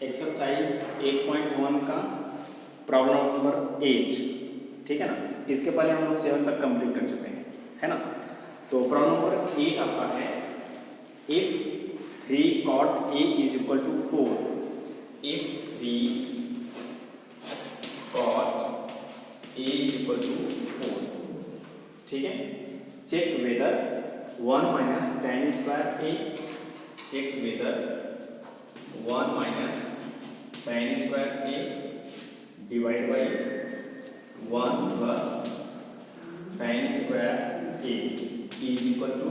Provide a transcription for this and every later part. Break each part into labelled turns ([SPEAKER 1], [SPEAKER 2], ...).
[SPEAKER 1] Exercise 8.1 का problem number 8, ठीक है ना। इसके पहले हम लोग 7 तक कंप्लीट कर चुके हैं, है ना। तो प्रॉब्लम नंबर 8 आपका है, if 3 cot A is equal to 4, if 3 cot A is equal to 4, ठीक है। Check whether 1 minus tan square A, check whether 1 minus tan square A divide by 1 plus tan square A is equal to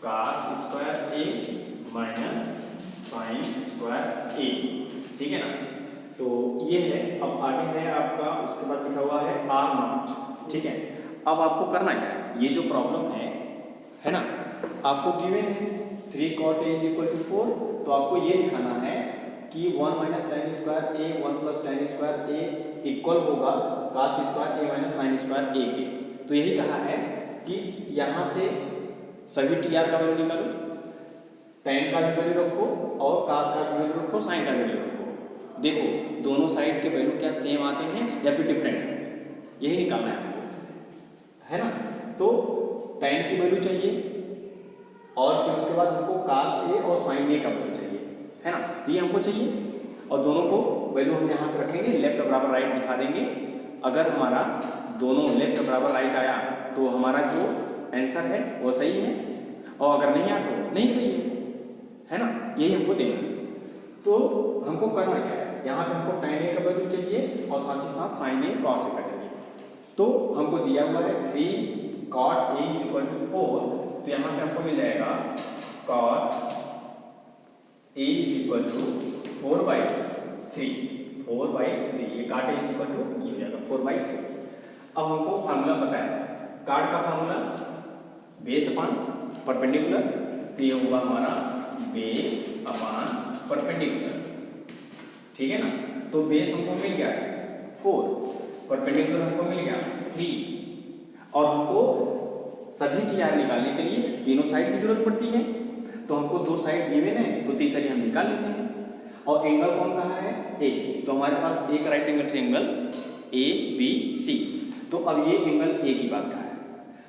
[SPEAKER 1] cos square A minus sin square A, ठीक है ना। तो ये है, अब आगे है आपका, उसके बाद लिखा हुआ है R0, ठीक है। अब आपको करना क्या है, ये जो प्रॉब्लम है ना, आपको गिवन है 3 cot A is equal to 4, तो आपको ये दिखाना है कि 1 minus tan square A 1 plus tan square A equal होगा cos square A minus sin square A के। तो यही कहा है कि यहाँ से सभी TR का वैल्यू निकालो, tan का भी वैल्यू रखो और cos का भी वैल्यू रखो, sin का भी वैल्यू रखो। देखो दोनों साइड के वैल्यू क्या सेम आते हैं या फिर डिफरेंट है, यही निकालना है आपको, है ना। तो tan की वैल्यू चाहिए और फिर उसके बाद हमको cos A और sin A का वैल्यू चाहिए, है ना। तो ये हमको चाहिए और दोनों को वैल्यू हम यहाँ पे रखेंगे, लेफ्ट बराबर राइट दिखा देंगे। अगर हमारा दोनों लेफ्ट बराबर राइट आया तो हमारा जो आंसर है वो सही है, और अगर नहीं आया तो नहीं सही है ना। यही हमको देना है। तो हमको करना क्या है, यहाँ पे हमको tan A का वैल्यू चाहिए और साथ ही साथ sin A cos A का चाहिए। तो हमको दिया हुआ है 3 cot A is equal to 4, तो यहाँ से हमको मिल जाएगा cot A is equal to 4/3, 4/3, ये काट A इज इक्वल टू ये हो जाएगा 4/3। अब हमको फार्मूला पता है, काट का फार्मूला बेस अपान परपेंडिकुलर, तो ये होगा हमारा बेस अपान परपेंडिकुलर, ठीक है ना। तो बेस हमको मिल गया 4, परपेंडिकुलर हमको मिल गया 3, और हमको सभी TR निकालने के लिए तीनों साइड की जरूरत पड़ती है। तो हमको दो साइड गिवन है तो तीसरी हम निकाल लेते हैं। और एंगल कौन कहा है, A, तो हमारे पास एक राइट एंगल ट्रायंगल ABC, तो अब ये एंगल A की बात का है,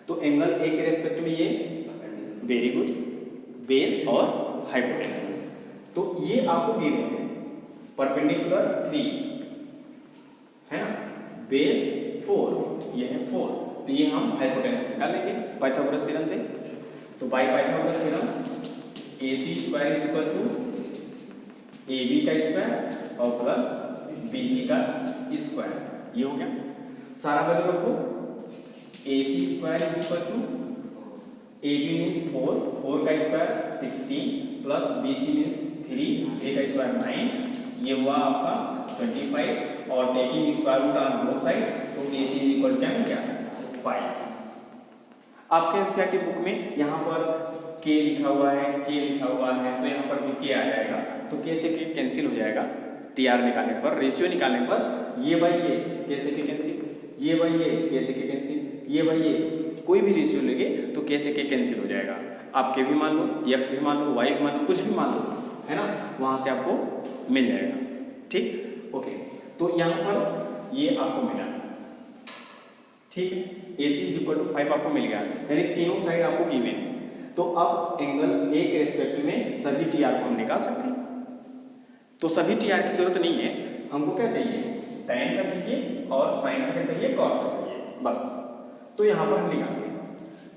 [SPEAKER 1] तो एंगल A के रेस्पेक्ट में ये वेरी गुड, बेस और हाइपोटेनस। तो ये आपको गिवन है परपेंडिकुलर 3, है ना, बेस 4, ये है 4, तो ये हम हाइपोटेनस निकाल लेंगे पाइथागोरस थ्योरम से। तो by Pythagoras theorem AC square is equal to AB का स्क्वायर और प्लस BC का स्क्वायर, ये हो गया। सारा वैल्यू रखो, AC square is equal to AB means 4, 4 का square 16 plus BC means 3, A का स्क्वायर 9, ये हुआ आपका 25, और taking square root on both side, तो AC इज इक्वल क्या मिल गया 5। आपके एनसीईआरटी बुक में यहाँ पर K लिखा हुआ है, K लिखा हुआ है, तो यहाँ पर भी K आ जाएगा, तो K से K कैंसिल हो जाएगा TR निकालने पर, रेशियो निकालने पर। ये बाई ये K से K कैंसिल, ये बाई ये K से K कैंसिल, ये बाई ये, कोई भी रेशियो लेंगे तो K से K कैंसिल हो जाएगा। आप K भी मान लो, X भी मान लो, Y भी मान लो, कुछ भी मान लो, है ना, वहाँ से आपको मिल जाएगा, ठीक। ओके, तो यहाँ पर ये आपको मिला, ठीक है। AC इज इक्वल टू 5 आपको मिल गया, यानी तीनों साइड आपको गिवन है। तो अब एंगल A के रेस्पेक्ट में सभी TR को हम निकाल सकते हैं। तो सभी TR की जरूरत नहीं है, हमको क्या चाहिए, tan का चाहिए और sin का चाहिए, cos का चाहिए, बस। तो यहाँ पर हम निकालेंगे,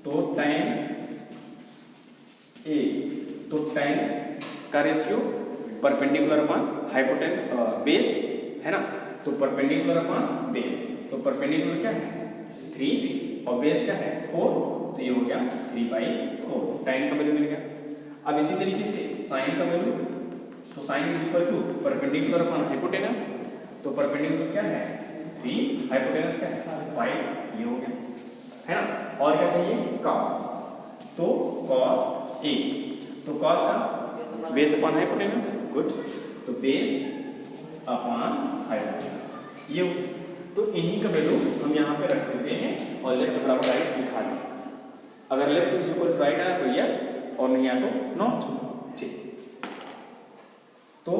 [SPEAKER 1] तो tan A, तो tan का ratio perpendicular upon hypotenuse base, है ना, तो परपेंडिकुलर अपॉन बेस, तो परपेंडिकुलर क्या है 3 और बेस क्या है 4, तो ये हो गया 3/4, tan का वैल्यू मिल गया। अब इसी तरीके से sin का वैल्यू, तो sin is equal to perpendicular upon hypotenuse, तो परपेंडिकुलर क्या है 3, हाइपोटेनस क्या है 5, ये हो गया, है ना। और क्या चाहिए cos, तो cos A, तो cos का बेस अपॉन हाइपोटेनस, गुड, तो बेस अपॉन हाइपोटेनस, ये हो। तो इन्हीं का वैल्यू हम यहाँ पे रख देते हैं और लेफ्ट बराबर राइट दिखा दें। अगर left is equal to right आया तो यस, और नहीं आया तो नॉट, ठीक। तो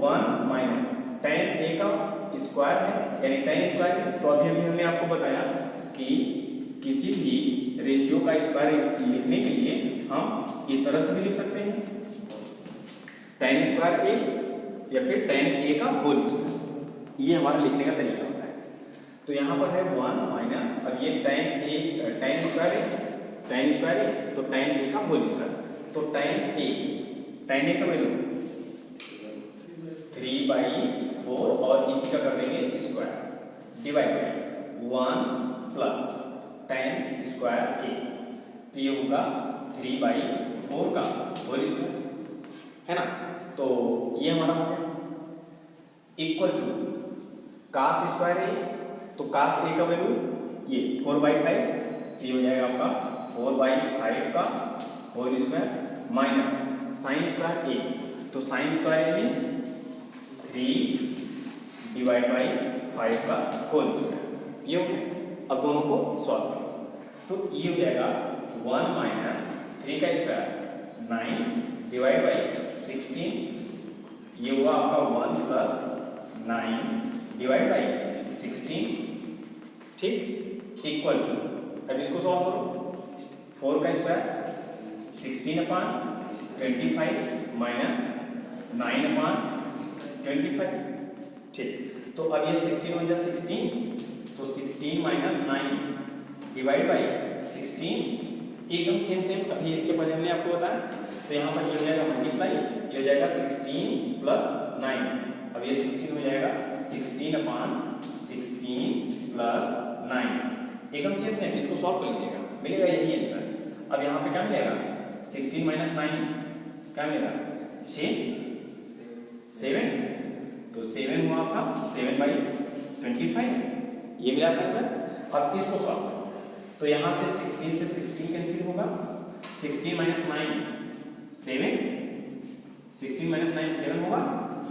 [SPEAKER 1] 1 माइनस tan a का स्क्वायर है, यानी tan स्क्वायर है। तो अभी हमने आपको बताया कि किसी भी रेशियो का स्क्वायर लिखने के लिए हम इस तरह से भी लिख सकते हैं, tan स्क्वायर a या फिर tan a का होल स्क्वायर। ये हमारा लिखने का तरीका होता है। तो यहाँ पर है 1 माइनस, अब ये tan स्क्वायर है तो tan a का होल स्क्वायर। तो tan a का वैल्यू 3/4 और इसी का कर देंगे square divide by 1 plus tan square a। तो ये होगा 3/4 का होल स्क्वायर, है ना। तो ये हमारा हो गया equal to cos square a, तो कास a का वैल्यू ये 4/5, ये हो जाएगा आपका 4/5 का whole square minus sine square a, तो साइन स्क्वायर a मीन्स 3/5 का होल स्क्वायर। ये हो गया। अब दोनों को सॉल्व करो तो ये हो जाएगा 1 माइनस 3 का स्क्वायर 9 डिवाइड बाई 16, ये हुआ आपका 1 प्लस 9 डिवाइड बाई 16, ठीक, इक्वल टू, अब इसको सॉल्व करो, 4 का स्क्वायर 16/25 माइनस 9/25, ठीक। तो अब ये 16 हो जाए 16, तो 16 माइनस 9 डिवाइड बाई 16, एकदम सेम। अभी इसके पहले हमने आपको बताया, तो यहाँ पर ये हो जाएगा मल्टीप्लाई, ये हो जाएगा 16 प्लस 9, अब ये 16 हो जाएगा 16/16 प्लस 9, एकदम सेम। इसको सॉल्व कर लीजिएगा, मिलेगा यही आंसर। अब यहाँ पे क्या मिलेगा 16 माइनस 9 क्या मिलेगा 7, तो 7 हुआ आपका 7/25, ये मिला आपका आंसर। अब इसको सॉल्व करो तो यहाँ से 16 से 16 कैंसिल होगा, 16 माइनस 9 7, 16 माइनस 9 7 होगा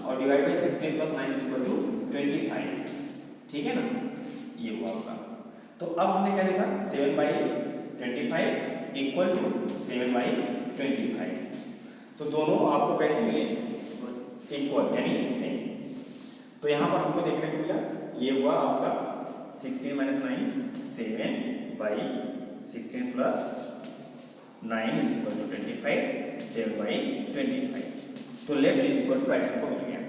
[SPEAKER 1] और divide by 16 plus 9 equal to 25, ठीक है ना, ये हुआ आपका। तो अब हमने क्या लिखा 7/25 इक्वल टू 7/25, तो दोनों आपको कैसे मिले इक्वल यानी सेम। तो यहाँ पर हमको देखने को मिला ये हुआ आपका 16 minus 9 7/16 plus 9 is equal to 25, 7/25, तो left is equal to right हमको मिल गया।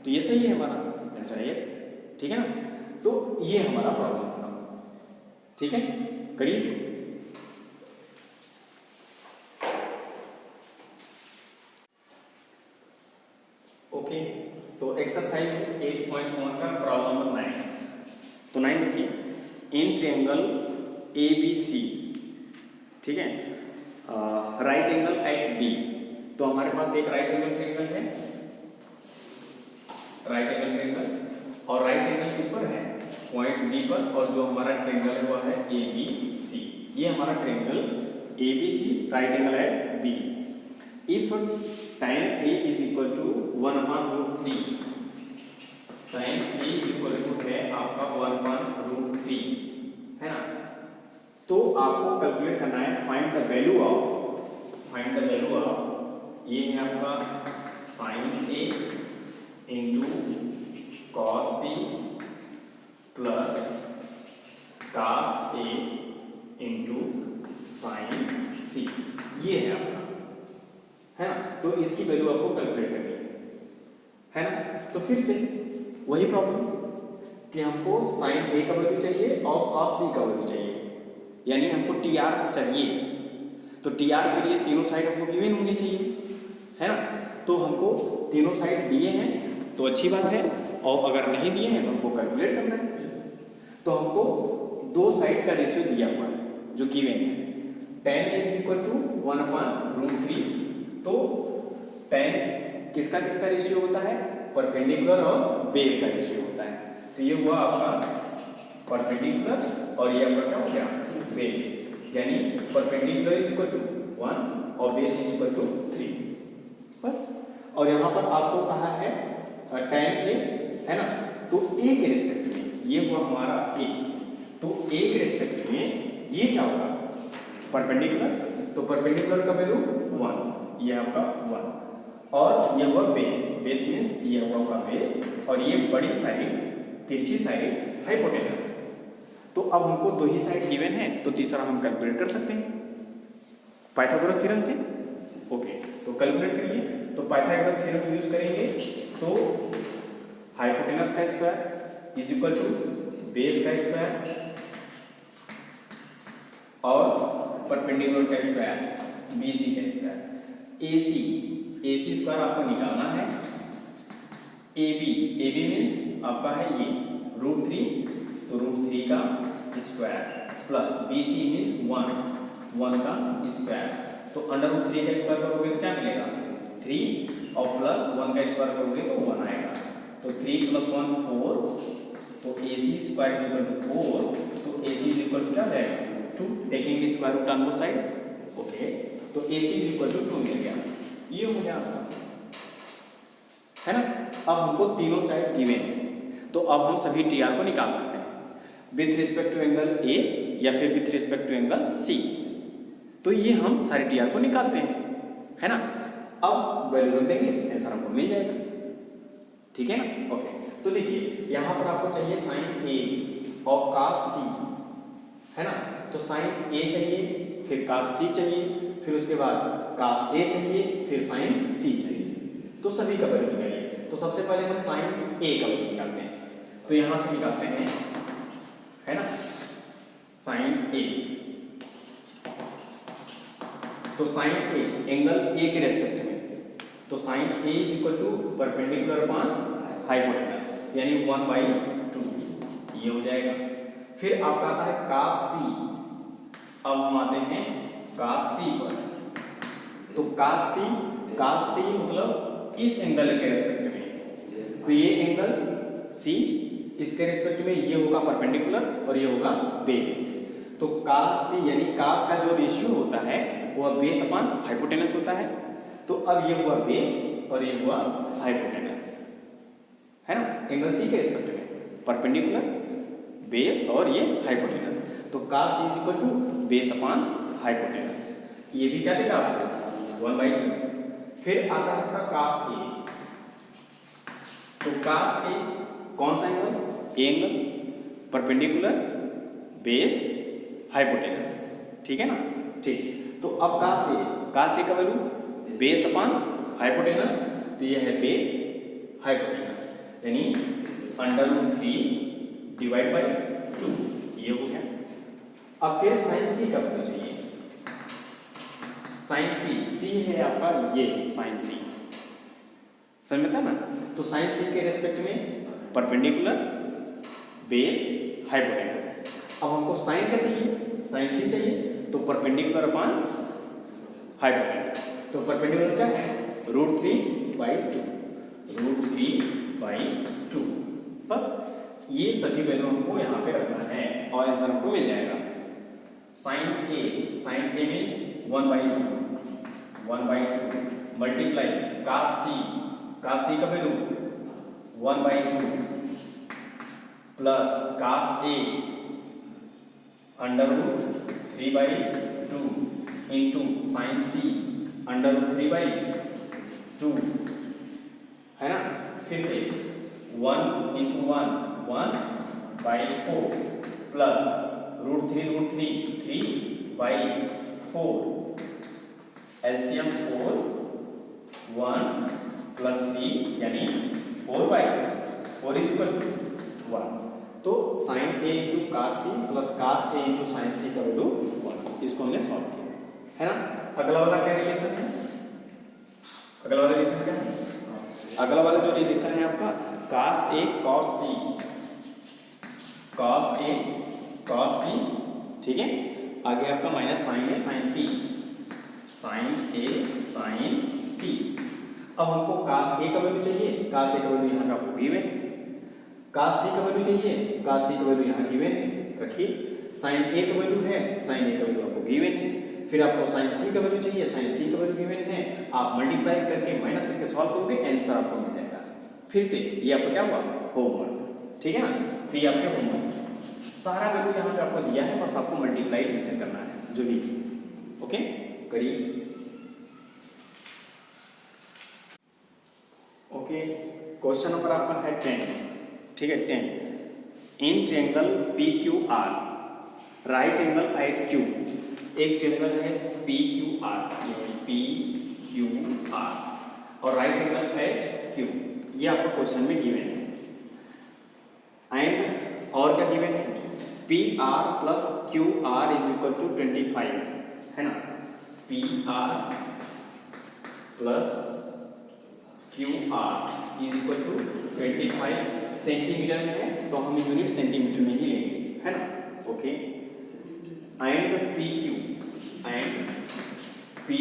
[SPEAKER 1] तो ये सही है, हमारा आंसर है यस, ठीक है ना। तो ये हमारा प्रॉब्लम था, ठीक है, करिए इसको। ओके, तो एक्सरसाइज 8.1 का प्रॉब्लम नंबर 9, तो 9 देखिए, इन ट्रायंगल ABC, ठीक है, राइट एंगल एट B। तो हमारे पास एक राइट एंगल ट्रायंगल है, राइट एंगल ट्रायंगल, और राइट एंगल किस पर है पॉइंट B पर, और जो हमारा ट्रायंगल हुआ है ABC, ये हमारा triangle ABC right angle at B। If tan A is equal to 1/√3, tan A is equal to है आपका 1/√3, है ना। तो आपको कैलकुलेट करना है फाइंड द वैल्यू ऑफ, ये है आपका sin A into cos C plus cos A into sin C, ये है आपका, है ना। तो इसकी वैल्यू आपको कैलकुलेट करनी है ना। तो फिर से वही प्रॉब्लम कि हमको sin A का वैल्यू चाहिए और cos C का वैल्यू चाहिए, यानी हमको TR चाहिए। तो TR के लिए तीनों साइड हमको गिवन होनी चाहिए, है ना। तो हमको तीनों साइड दिए हैं तो अच्छी बात है, और अगर नहीं दिए हैं तो हमको कैलकुलेट करना है। तो हमको दो साइड का रेशियो दिया हुआ है जो गिवन है, tan A is equal to 1/√3। तो tan किसका रेशियो होता है, परपेंडिकुलर और बेस का रेशियो होता है। तो ये हुआ आपका परपेंडिकुलर और ये आपका क्या हो गया बेस, यानी परपेंडिकुलर इज इक्वल टू 1 और बेस इज इक्वल टू 3, बस। और यहाँ पर आपको कहा है tan A, है ना, तो A के रेस्पेक्ट में ये हुआ हमारा A, तो A के रेस्पेक्ट में ये क्या होगा परपेंडिकुलर, तो परपेंडिकुलर का वैल्यू 1, ये आपका 1, और और ये हुआ बेस, बेस मीन्स ये हुआ आपका बेस और ये बड़ी साइड तिरछी साइड हाइपोटेनस। तो अब हमको दो ही साइड गिवन है तो तीसरा हम कैलकुलेट कर सकते हैं पाइथागोरस थ्योरम से। ओके, तो कैलकुलेट करिए। तो पाइथागोरस थ्योरम यूज करेंगे तो हाइपोटेनस का square is equal to base का स्क्वायर और परपेंडिकुलर का स्क्वायर बीसी का स्क्वायर। एसी स्क्वायर आपको निकालना है। एबी मीन्स आपका है ये √3, तो √3 का स्क्वायर प्लस बीसी मीन्स 1 का स्क्वायर। तो √3 का स्क्वायर करोगे तो क्या मिलेगा 3 और प्लस 1 का स्क्वायर करोगे तो 1 आएगा। तो 3 + 1 4, तो AC स्क्वायर इक्वल टू 4, तो AC इक्वल टू क्या हो जाएगा 2, taking square root on both side. Okay, तो AC इक्वल टू 2 मिल गया। ये हो गया आपका, है ना। अब हमको तीनों साइड गिवन है तो अब हम सभी TR को निकाल सकते हैं with respect to angle A या फिर with respect to angle C। तो ये हम सारे TR को निकालते हैं, है ना। अब वैल्यू रख देंगे, आंसर हमको मिल जाएगा, ठीक है ना। ओके, तो देखिए यहाँ पर आपको चाहिए साइन A और cos C, है ना। तो साइन A चाहिए, फिर cos C चाहिए, फिर उसके बाद cos A चाहिए, फिर साइन C चाहिए। तो सभी का वैल्यू निकालिए। तो सबसे पहले हम साइन A का वैल्यू निकालते हैं, तो यहाँ से निकालते हैं, है ना, साइन A। तो साइन A एंगल A के रेस्पेक्ट में, तो sine A is equal to perpendicular upon hypotenuse यानी 1/2, ये हो जाएगा। फिर आपका आता है cos C। अब हम आते हैं cos C पर, तो cos C मतलब इस एंगल के रेस्पेक्ट में, तो ये एंगल C इसके रेस्पेक्ट में ये होगा परपेंडिकुलर और ये होगा बेस। तो cos C यानी cos का जो रेशियो होता है वो बेस अपॉन हाइपोटेनस होता है। तो अब ये हुआ बेस और ये हुआ हाइपोटेनस, है ना, एंगल C के रेस्पेक्ट में परपेंडिकुलर बेस और ये हाइपोटेनस। तो cos C is equal to base upon hypotenuse, ये भी क्या देगा आपको 1/2। फिर आता है आपका cos A। तो cos A कौन सा angle, angle perpendicular base hypotenuse, ठीक है ना। ठीक, तो अब cos A का वैल्यू बेस अपॉन हाइपोटेनस, तो ये है बेस हाइपोटेनस यानी √3 डिवाइड बाई 2, ये हो गया। अब फिर साइन C का वैल्यू चाहिए। साइन C है आपका ये साइन C, समझ में आता ना। तो साइन C के रेस्पेक्ट में परपेंडिकुलर बेस हाइपोटेनस। अब हमको साइन का चाहिए, साइन C चाहिए, तो परपेंडिकुलर अपॉन हाइपोटेनस। तो परपेंडिकुलर क्या है √3/2, √3/2। बस ये सभी वैल्यू हमको यहाँ पे रखना है और आंसर हमको मिल जाएगा। Sine A means 1/2 multiply cos C का value 1/2 plus cos A √3/2 into sine C √3/2, है ना। फिर से 1 × 1/4 प्लस √3 3/4, एलसीएम 4 1 प्लस 3 यानी 4/4 इज इक्वल टू 1। तो sine A into cos C plus cos A into sine C का वैल्यू 1, इसको हमने सॉल्व किया, है ना। अगला वाला क्या रिलेशन है, अगला वाला रिलेशन क्या है, अगला वाला जो रिलेशन है आपका cos A cos C, cos A cos C, ठीक है। आगे आपका माइनस साइन है sine C, sine A sine C। अब हमको cos A का वैल्यू चाहिए, cos A का वैल्यू यहाँ का आपको गिवन, cos C का वैल्यू चाहिए, cos C का वैल्यू यहाँ गिवन है, रखिए। साइन A का वैल्यू है, साइन A का वैल्यू आपको गिवन है। फिर आपको साइन C का वैल्यू चाहिए, साइन C का वैल्यू गिवन है। आप मल्टीप्लाई करके माइनस करके सॉल्व करोगे, आंसर आपको मिल जाएगा। फिर से ये आपको क्या हुआ होमवर्क, ठीक है ना। तो ये आपके होमवर्क सारा वैल्यू यहाँ पे आपको दिया है, बस आपको मल्टीप्लाई डिवीजन करना है जो भी, ओके करिए। ओके, क्वेश्चन नंबर आपका है 10, ठीक है 10। In triangle P Q R right angle at Q, एक ट्रायंगल है P Q R, P Q R और राइट एंगल एट क्यू, ये आपको क्वेश्चन में गिवन है। एंड और क्या गिवन है, P R plus Q R is equal to 25, है ना, P R plus Q R is equal to 25 centimetre में है तो हम यूनिट सेंटीमीटर में ही लेंगे, है ना, okay. And P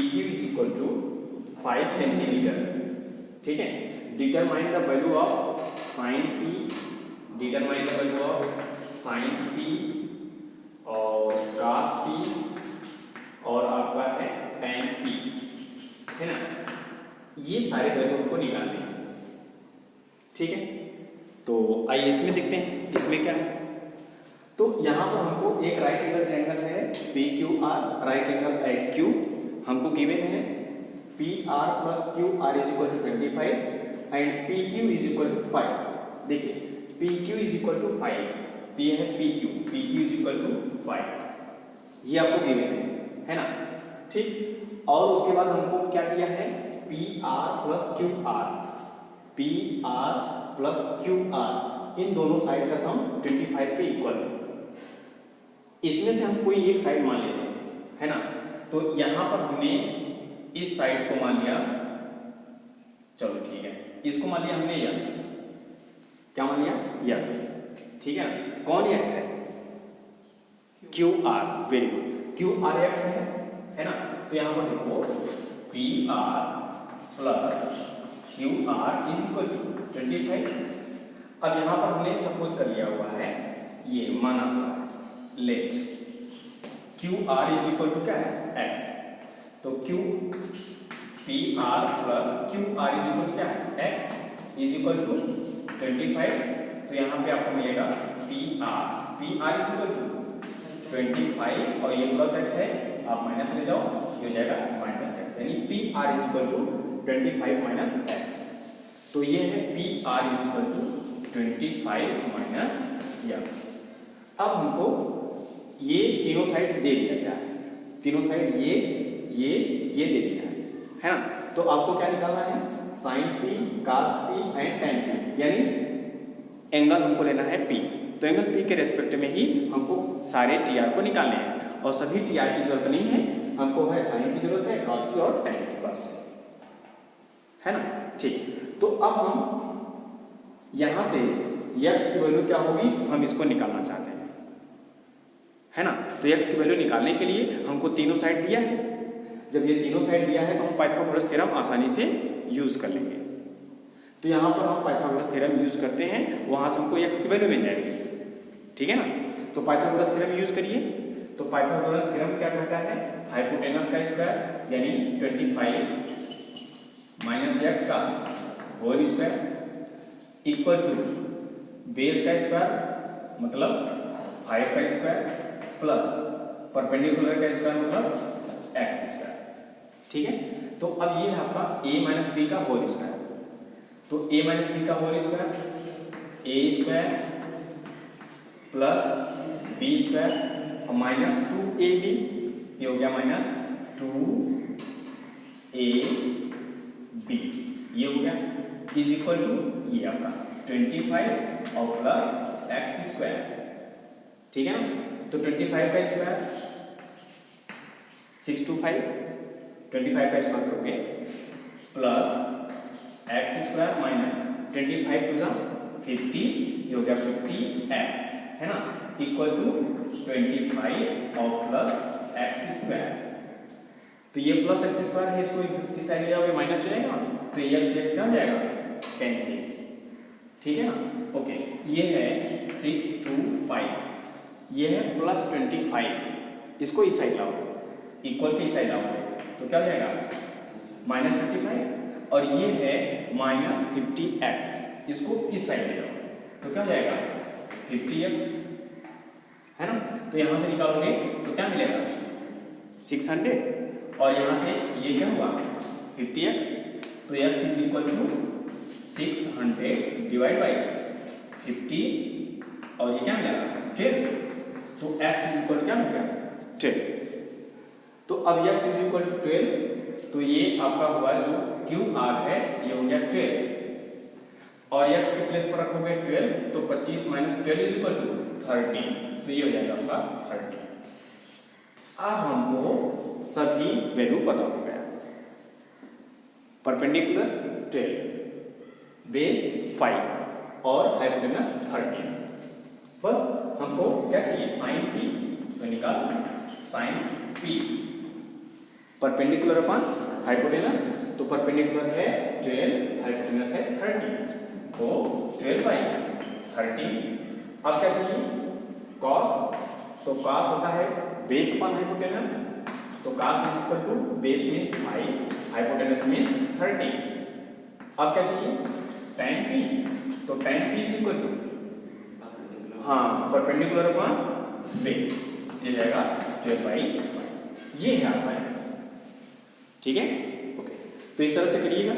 [SPEAKER 1] Q is equal to 5 centimetre, ठीक है। Determine the value of sine P, determine the value of sine P और कास पी और आपका है tan पी, है ना, ये सारे वैल्यू हमको निकालने हैं, ठीक है। तो आइए इसमें देखते हैं इसमें क्या है। तो यहाँ पर हमको एक राइट एंगल ट्रायंगल है P Q R, right angle at Q, हमको गिवन है P R plus Q R is equal to 25 and P Q is equal to 5। देखिए P Q is equal to 5, P है P Q is equal to 5, ये आपको given है ना, ठीक। और उसके बाद हमको क्या दिया है, P R plus Q R, P R plus Q R, इन दोनों साइड का सम 25 के इक्वल है। इसमें से हम कोई एक साइड मान लेते हैं, है ना। तो यहां पर हमने इस साइड को मान लिया, चलो ठीक है, इसको मान लिया हमने यक्स, क्या मान लिया, यक्स, ठीक है। कौन यक्स है, Q R, very good, Q R x है ना। तो यहां पर देखो P R plus Q R is equal to 25। अब यहां पर हमने सपोज कर लिया हुआ है, ये माना हुआ है, let Q R is equal to क्या है, एक्स, तो Q P R plus Q R is equal to है, एक्स इज इक्वल टू 25। तो यहाँ पे आपको मिलेगा P R is equal to 25 और ये प्लस एक्स है, आप माइनस ले जाओ, ये हो जाएगा माइनस एक्स, यानी P R is equal to 25 minus x. तो ये है P R is equal to 25 minus x. अब हमको ये तीनों साइड दे दिया गया है, तीनों साइड ये दे दिया है ना। तो आपको क्या निकालना है, sine P, cos P and tan P, यानी एंगल हमको लेना है पी। तो एंगल पी के रेस्पेक्ट में ही हमको सारे टी आर को निकालने हैं और सभी टी आर की जरूरत नहीं है, हमको है साइन की जरूरत है, कास की और टेन की, बस, है ना, ठीक। तो अब हम यहां से यक्स की वैल्यू क्या होगी, हम इसको निकालना चाहते हैं, है ना। तो x की वैल्यू निकालने के लिए हमको तीनों साइड दिया है, जब ये तीनों साइड दिया है तो हम पाइथागोरस थ्योरम आसानी से यूज कर लेंगे। तो यहाँ पर हम पाइथागोरस थ्योरम यूज करते हैं, वहां से हमको x की वैल्यू मिल जाएगी, ठीक है ना। तो पाइथागोरस थ्योरम यूज करिए। तो पाइथागोरस थ्योरम क्या कहता है, हाइपोटेनस का स्क्वायर यानी 25 माइनस x का whole square equal to base का स्क्वायर मतलब 5 का स्क्वायर प्लस परपेंडिकुलर का स्क्वायर मतलब एक्स स्क्वायर, ठीक है। तो अब ये है आपका a माइनस बी का होल स्क्वायर। तो a माइनस बी का whole square, a square plus b square और माइनस 2ab, ये हो गया माइनस 2ab, ये हो गया इज इक्वल टू ये आपका 25 और प्लस एक्स स्क्वायर, ठीक है ना। तो 25 का स्क्वायर 625, 25 का स्क्वायर करोगे plus x square minus 25 two जा 50, ये हो गया 50x, है ना, इक्वल टू 25 और प्लस एक्स स्क्वायर। तो ये प्लस एक्स स्क्वायर है, इसको इस साइड ले जाओगे माइनस हो जाएगा, तो ये x क्या हो जाएगा, कैंसिल, ठीक है ना। ओके, ये है 625, ये है प्लस 25, इसको इस साइड लाओ, इक्वल के इस साइड लाओ, तो क्या हो जाएगा माइनस 25, और ये है माइनस 50x, इसको इस साइड ले जाओ, तो क्या हो जाएगा 50x, है ना। तो यहां से निकालोगे तो क्या मिलेगा 600, और यहां से ये क्या हुआ 50x, तो x is equal to 600 divide by 50 और ये क्या मिलेगा 12, तो x इज इक्वल क्या मिल गया 12। तो अब x इज इक्वल टू 12, तो ये आपका हुआ जो QR है ये हो गया 12 और x के प्लेस पर रखोगे 12, तो 25 माइनस 12 इज इक्वल टू 30, तो ये हो जाएगा आपका 30। अब हमको सभी वैल्यू पता हो गया। परपेंडिकुलर 12, बेस 5 और हाइपोटेनस 13। बस हमको क्या चाहिए साइन पी, तो निकाल sign P perpendicular upon hypotenuse, तो परपेंडिकुलर है 12, हाइपोटेनस है 30, तो 12 बाई 30। अब क्या चाहिए कॉस, तो कॉस होता है बेस अपन हाइपोटेनस, तो cos is equal to base means 5, hypotenuse means 30। अब क्या चाहिए tan p, तो tan p is equal to perpendicular upon base, ये जाएगा 12 बाई 5। ये है आपका आंसर, ठीक है ओके। तो इस तरह से करिएगा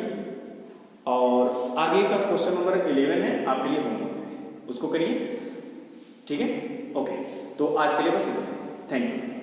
[SPEAKER 1] और आगे का क्वेश्चन नंबर 11 है आपके लिए होमवर्क है, उसको करिए, ठीक है ओके। तो आज के लिए बस इतना, थैंक यू।